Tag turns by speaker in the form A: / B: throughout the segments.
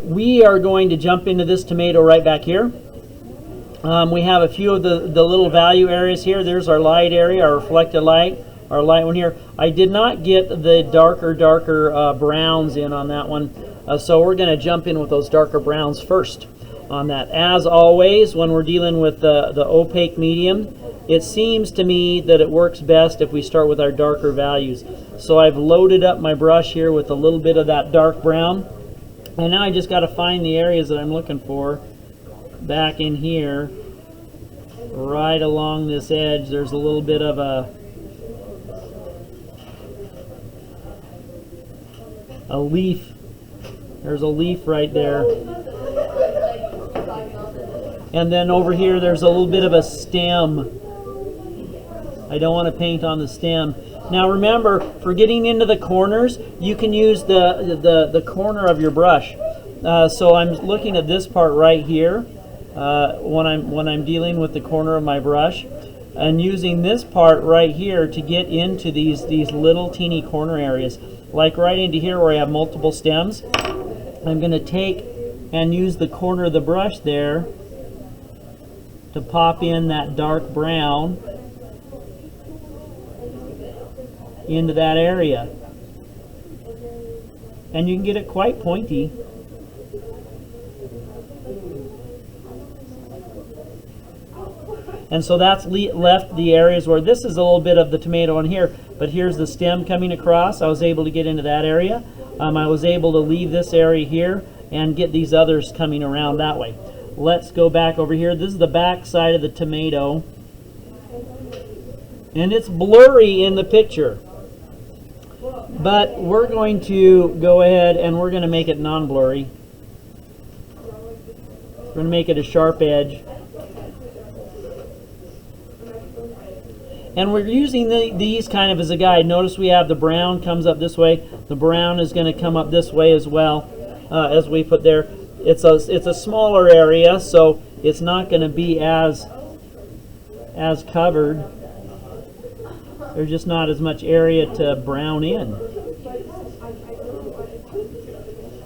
A: we are going to jump into this tomato right back here. We have a few of the little value areas here. There's our light area, our reflected light, our light one here. I did not get the darker browns in on that one, so we're going to jump in with those darker browns first on that. As always, when we're dealing with the opaque medium, it seems to me that it works best if we start with our darker values. So I've loaded up my brush here with a little bit of that dark brown, and now I just got to find the areas that I'm looking for. Back in here, right along this edge, there's a little bit of a leaf. There's a leaf right there. And then over here, there's a little bit of a stem. I don't want to paint on the stem. Now remember, for getting into the corners, you can use the corner of your brush. So I'm looking at this part right here. When I'm dealing with the corner of my brush, and using this part right here to get into these little teeny corner areas, like right into here where I have multiple stems. I'm going to take and use the corner of the brush there to pop in that dark brown into that area, and you can get it quite pointy. And so that's left the areas where this is a little bit of the tomato in here, but here's the stem coming across. I was able to get into that area. I was able to leave this area here and get these others coming around that way. Let's go back over here. This is the back side of the tomato, and it's blurry in the picture, but we're going to go ahead and we're going to make it non-blurry. We're going to make it a sharp edge. And we're using these kind of as a guide. Notice we have the brown comes up this way. The brown is going to come up this way as well, as we put there. It's a smaller area, so it's not going to be as covered. There's just not as much area to brown in.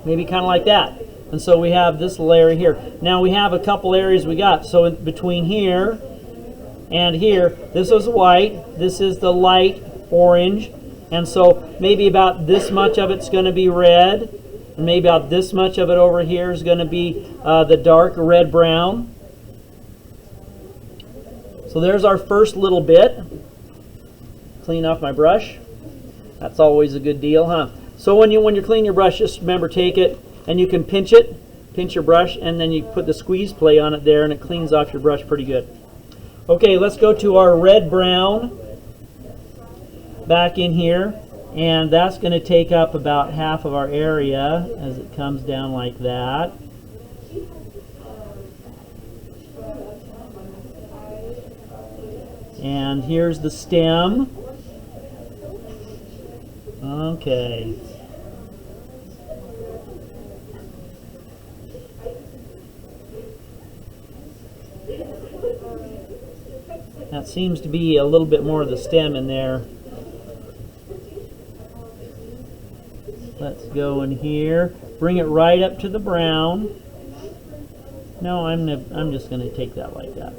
A: Maybe kind of like that. And so we have this layer here. Now we have a couple areas we got. So in between here and here, this is white, this is the light orange, and so maybe about this much of it's going to be red, and maybe about this much of it over here is going to be the dark red brown. So there's our first little bit. Clean off my brush. That's always a good deal, huh? So when you clean your brush, just remember, take it and you can pinch your brush, and then you put the squeeze play on it there, and it cleans off your brush pretty good. Okay, let's go to our red brown back in here, and that's going to take up about half of our area as it comes down like that. And here's the stem. Okay. That seems to be a little bit more of the stem in there. Let's go in here. Bring it right up to the brown. No, I'm just going to take that like that.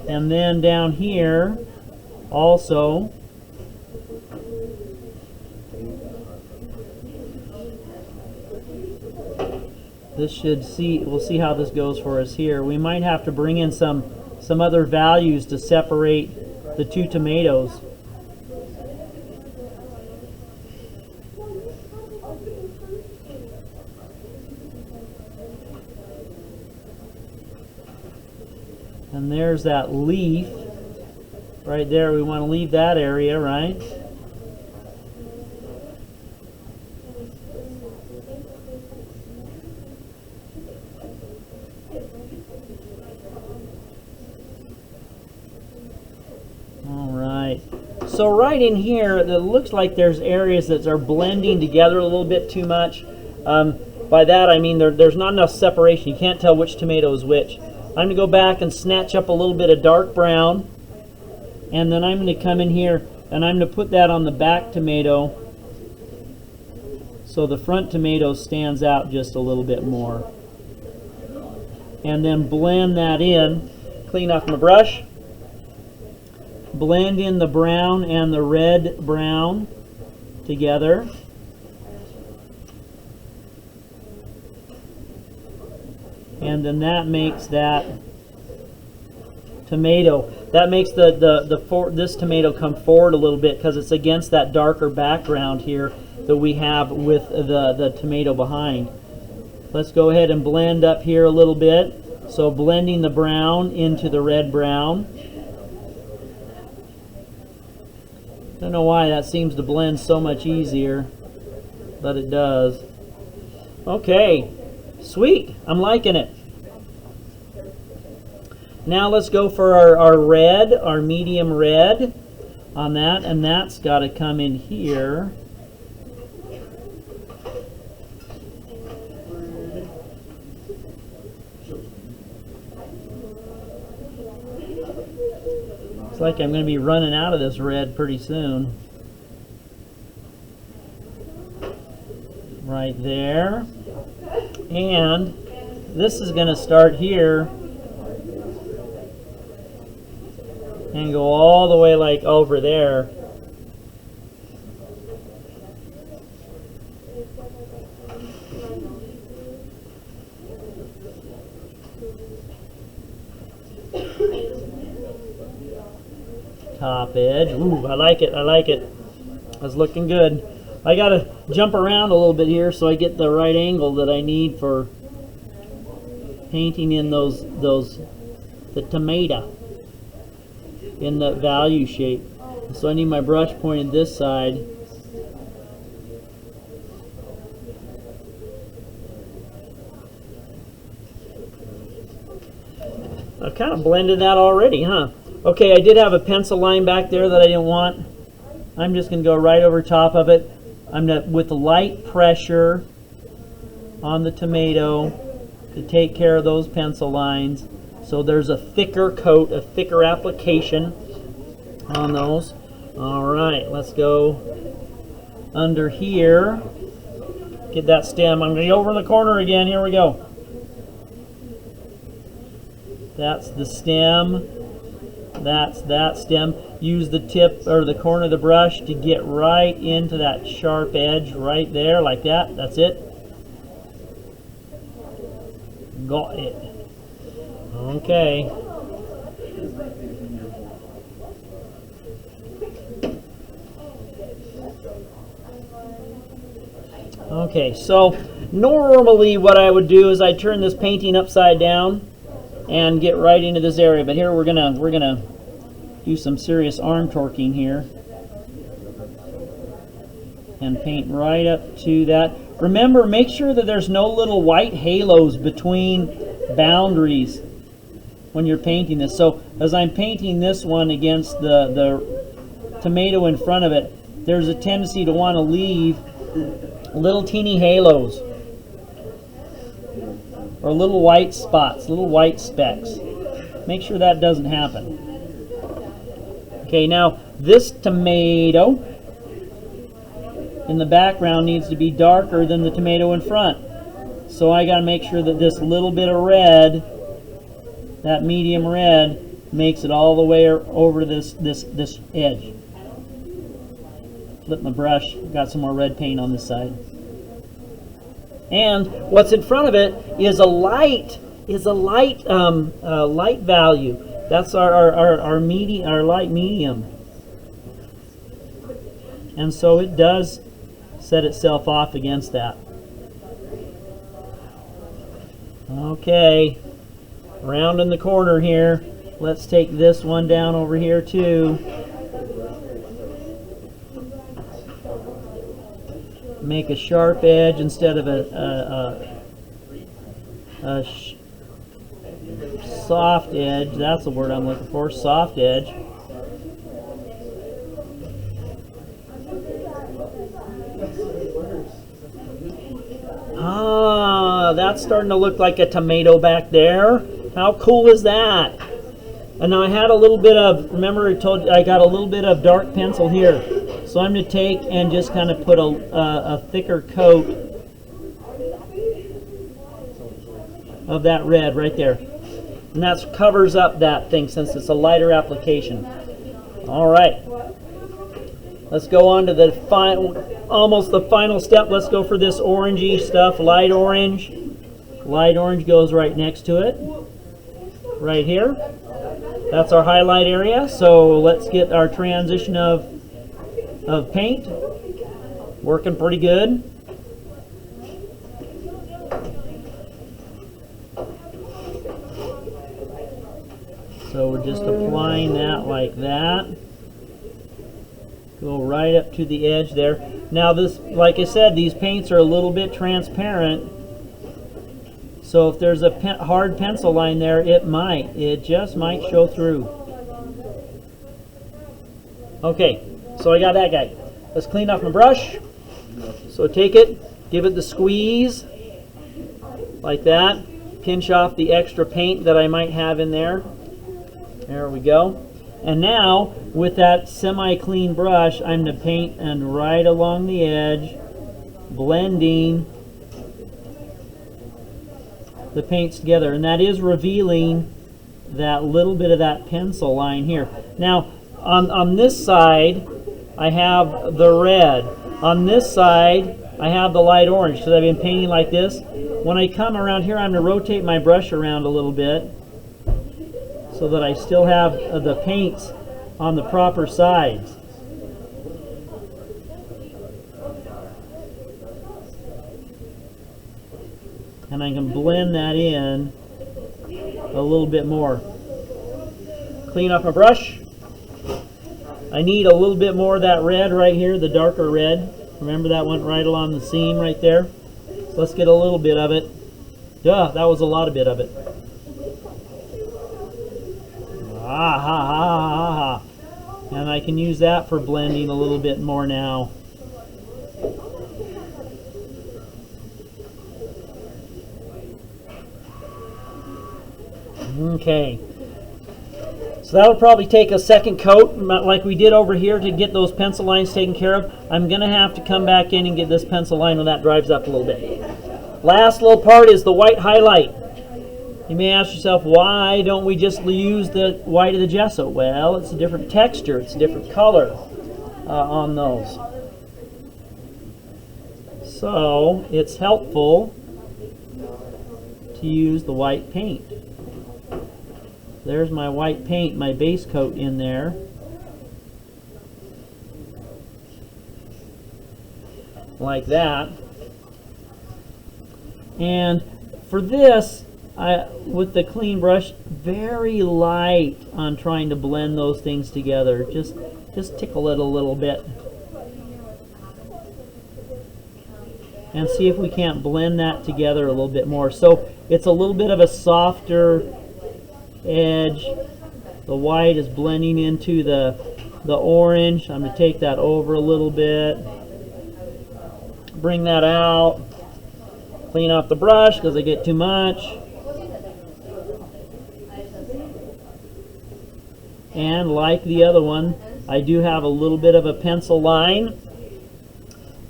A: And then down here also, we'll see how this goes for us here. We might have to bring in some other values to separate the two tomatoes. And there's that leaf right there. We want to leave that area, right? So right in here, it looks like there's areas that are blending together a little bit too much. By that I mean there's not enough separation. You can't tell which tomato is which. I'm going to go back and snatch up a little bit of dark brown, and then I'm going to come in here and I'm going to put that on the back tomato so the front tomato stands out just a little bit more. And then blend that in. Clean off my brush. Blend in the brown and the red brown together. And then that makes that tomato. That makes this tomato come forward a little bit because it's against that darker background here that we have with the tomato behind. Let's go ahead and blend up here a little bit. So blending the brown into the red brown. Don't know why that seems to blend so much easier, but it does. Okay, sweet. I'm liking it. Now let's go for our red, our medium red on that, and that's got to come in here. Looks like I'm going to be running out of this red pretty soon. Right there. And this is going to start here and go all the way like over there. Top edge. Ooh, I like it. I like it. That's looking good. I gotta jump around a little bit here so I get the right angle that I need for painting in the tomato in the value shape. So I need my brush pointed this side. I've kind of blended that already, huh? Okay, I did have a pencil line back there that I didn't want. I'm just going to go right over top of it. I'm going to, with the light pressure on the tomato, to take care of those pencil lines. So there's a thicker coat, a thicker application on those. All right, let's go under here. Get that stem. I'm going to be over in the corner again. Here we go. That's the stem. That's that stem. Use the tip or the corner of the brush to get right into that sharp edge right there, like that. That's it. Got it. Okay. Okay, so normally what I would do is I turn this painting upside down and get right into this area, but here we're gonna do some serious arm torquing here and paint right up to that. Remember, make sure that there's no little white halos between boundaries when you're painting this. So as I'm painting this one against the tomato in front of it, there's a tendency to want to leave little teeny halos or little white spots, little white specks. Make sure that doesn't happen. Okay, now this tomato in the background needs to be darker than the tomato in front. So I got to make sure that this little bit of red, that medium red, makes it all the way over this edge. Flip my brush, got some more red paint on this side. And what's in front of it is a light light value. That's our light medium. And so it does set itself off against that. Okay, round in the corner here. Let's take this one down over here too. Make a sharp edge instead of a soft edge. That's the word I'm looking for, soft edge. Ah, that's starting to look like a tomato back there. How cool is that? And now I had a little bit of, remember I told you I got a little bit of dark pencil here. So I'm going to take and just kind of put a thicker coat of that red right there. And that covers up that thing since it's a lighter application. All right. Let's go on to the almost the final step. Let's go for this orangey stuff, light orange. Light orange goes right next to it, right here. That's our highlight area. So let's get our transition of paint working pretty good. So we're just applying that like that. Go right up to the edge there. Now this, like I said, these paints are a little bit transparent. So if there's a hard pencil line there, it just might show through. Okay, so I got that guy. Let's clean off my brush. So take it, give it the squeeze, like that. Pinch off the extra paint that I might have in there. There we go. And now, with that semi-clean brush, I'm going to paint and right along the edge, blending the paints together. And that is revealing that little bit of that pencil line here. Now, on this side, I have the red. On this side, I have the light orange because I've been painting like this. When I come around here, I'm going to rotate my brush around a little bit so that I still have the paints on the proper sides. And I can blend that in a little bit more. Clean off my brush. I need a little bit more of that red right here, the darker red. Remember that went right along the seam right there? So let's get a little bit of it. Duh, that was a lot of bit of it. Ah, ha, ha, ha, ha. And I can use that for blending a little bit more now. Okay. So that'll probably take a second coat, like we did over here, to get those pencil lines taken care of. I'm going to have to come back in and get this pencil line when that dries up a little bit. Last little part is the white highlight. You may ask yourself, why don't we just use the white of the gesso? Well, it's a different texture, it's a different color on those. So it's helpful to use the white paint. There's my white paint, my base coat in there. Like that. And for this, with the clean brush, very light on trying to blend those things together. Just tickle it a little bit. And see if we can't blend that together a little bit more. So it's a little bit of a softer edge. The white is blending into the orange. I'm going to take that over a little bit. Bring that out. Clean off the brush because I get too much. And like the other one, I do have a little bit of a pencil line.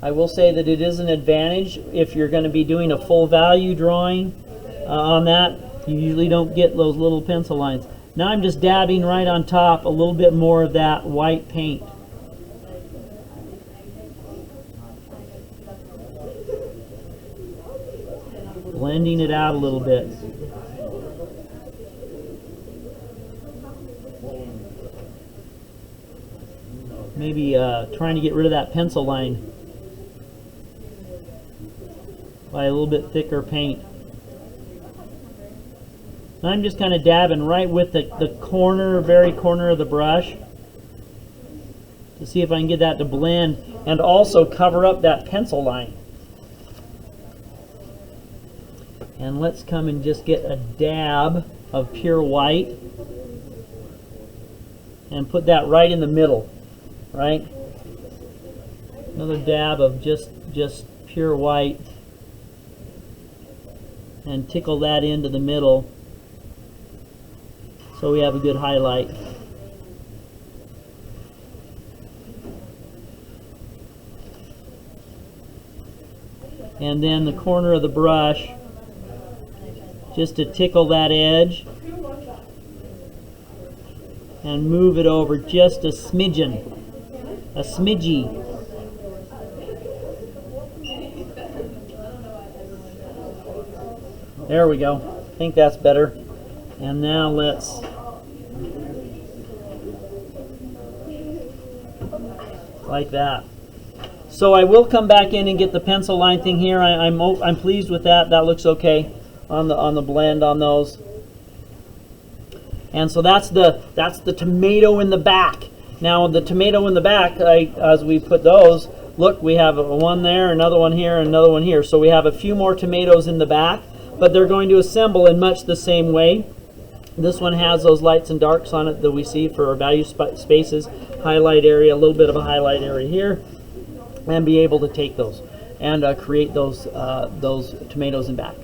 A: I will say that it is an advantage if you're going to be doing a full value drawing on that. You usually don't get those little pencil lines. Now I'm just dabbing right on top a little bit more of that white paint. Blending it out a little bit. Maybe trying to get rid of that pencil line by a little bit thicker paint. I'm just kind of dabbing right with the corner, very corner of the brush to see if I can get that to blend and also cover up that pencil line. And let's come and just get a dab of pure white and put that right in the middle, right? Another dab of just pure white and tickle that into the middle so we have a good highlight. and then the corner of the brush just to tickle that edge and move it over just a smidgen, a smidgy. There we go. I think that's better. And now let's like that. So I will come back in and get the pencil line thing here. I'm pleased with that. That looks okay on the blend on those. And so that's the tomato in the back. Now the tomato in the back, as we put those, look, we have one there, another one here, and another one here. So we have a few more tomatoes in the back, but they're going to assemble in much the same way. This one has those lights and darks on it that we see for our value spaces, highlight area, a little bit of a highlight area here, and be able to take those and create those tomatoes in back.